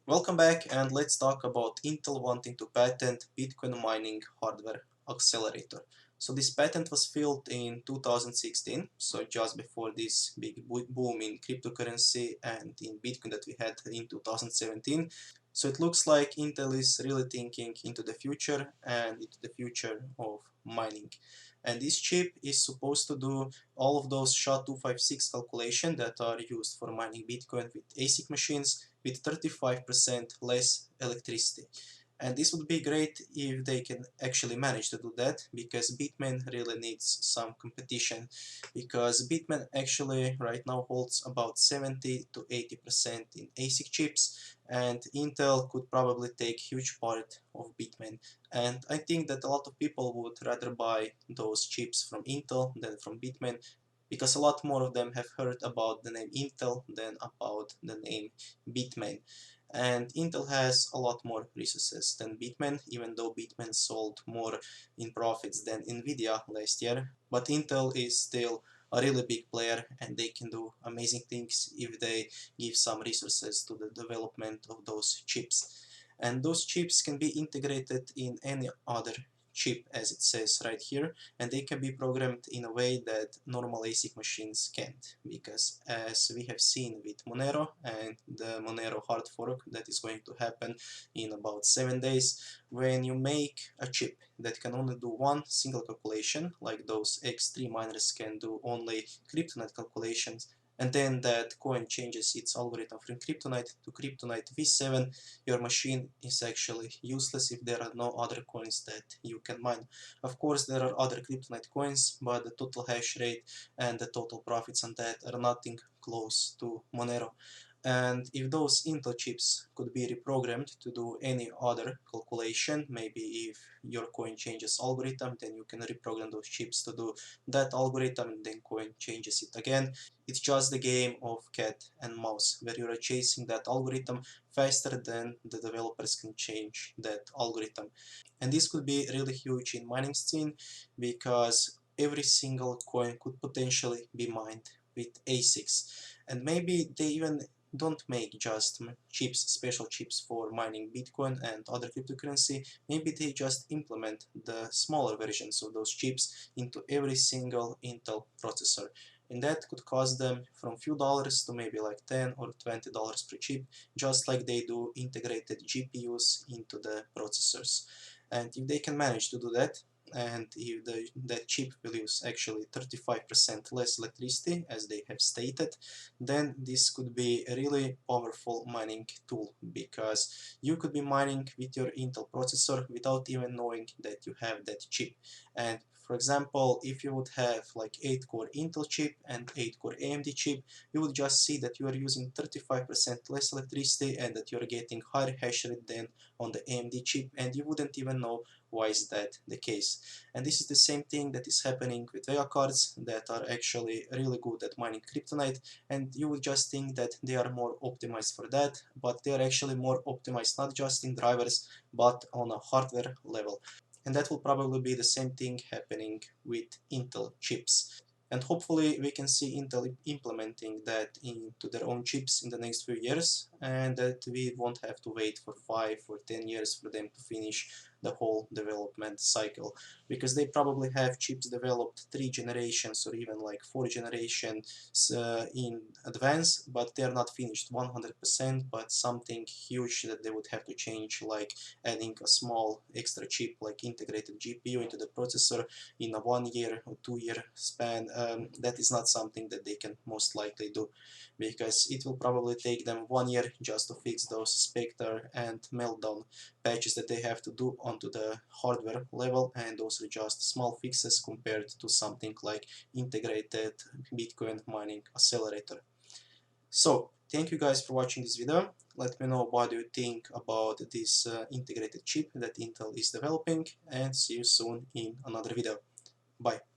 Welcome back, and let's talk about Intel wanting to patent Bitcoin mining hardware accelerator. So this patent was filed in 2016, so just before this big boom in cryptocurrency and in Bitcoin that we had in 2017. So it looks like Intel is really thinking into the future and into the future of mining. And this chip is supposed to do all of those SHA-256 calculations that are used for mining Bitcoin with ASIC machines with 35% less electricity. And this would be great if they can actually manage to do that, because Bitmain really needs some competition, because Bitmain actually right now holds about 70 to 80% in ASIC chips, and Intel could probably take huge part of Bitmain. And I think that a lot of people would rather buy those chips from Intel than from Bitmain, because a lot more of them have heard about the name Intel than about the name Bitmain. And Intel has a lot more resources than Bitmain, even though Bitmain sold more in profits than Nvidia last year. But Intel is still a really big player, and they can do amazing things if they give some resources to the development of those chips. And those chips can be integrated in any other chip, as it says right here, and they can be programmed in a way that normal ASIC machines can't, because as we have seen with Monero and the Monero hard fork that is going to happen in about 7 days, when you make a chip that can only do one single calculation, like those X3 miners can do only kryptonite calculations, and then that coin changes its algorithm from kryptonite to kryptonite v7, your machine is actually useless if there are no other coins that you can mine. Of course, there are other kryptonite coins, but the total hash rate and the total profits on that are nothing close to Monero. And if those Intel chips could be reprogrammed to do any other calculation, maybe if your coin changes algorithm, then you can reprogram those chips to do that algorithm, and then coin changes it again. It's just the game of cat and mouse, where you are chasing that algorithm faster than the developers can change that algorithm. And this could be really huge in mining scene, because every single coin could potentially be mined with ASICs. And maybe they even don't make just chips, special chips for mining Bitcoin and other cryptocurrency. Maybe they just implement the smaller versions of those chips into every single Intel processor. And that could cost them from few dollars to maybe like $10 or $20 per chip, just like they do integrated GPUs into the processors. And if they can manage to do that, and if that chip will use actually 35% less electricity, as they have stated, then this could be a really powerful mining tool, because you could be mining with your Intel processor without even knowing that you have that chip. And for example, if you would have like 8-core Intel chip and 8-core AMD chip, you would just see that you are using 35% less electricity and that you are getting higher hash rate than on the AMD chip, and you wouldn't even know why is that the case. And this is the same thing that is happening with Vega cards that are actually really good at mining kryptonite, and you would just think that they are more optimized for that, but they are actually more optimized not just in drivers but on a hardware level. And that will probably be the same thing happening with Intel chips. And hopefully we can see Intel implementing that into their own chips in the next few years, and that we won't have to wait for 5 or 10 years for them to finish the whole development cycle, because they probably have chips developed 3 generations or even like 4 generations in advance, but they are not finished 100%, but something huge that they would have to change, like adding a small extra chip like integrated GPU into the processor in a 1 year or 2 year span. That is not something that they can most likely do, because it will probably take them 1 year just to fix those Spectre and Meltdown patches that they have to do onto the hardware level, and those are just small fixes compared to something like integrated Bitcoin mining accelerator. So, thank you guys for watching this video. Let me know what you think about this integrated chip that Intel is developing, and see you soon in another video. Bye.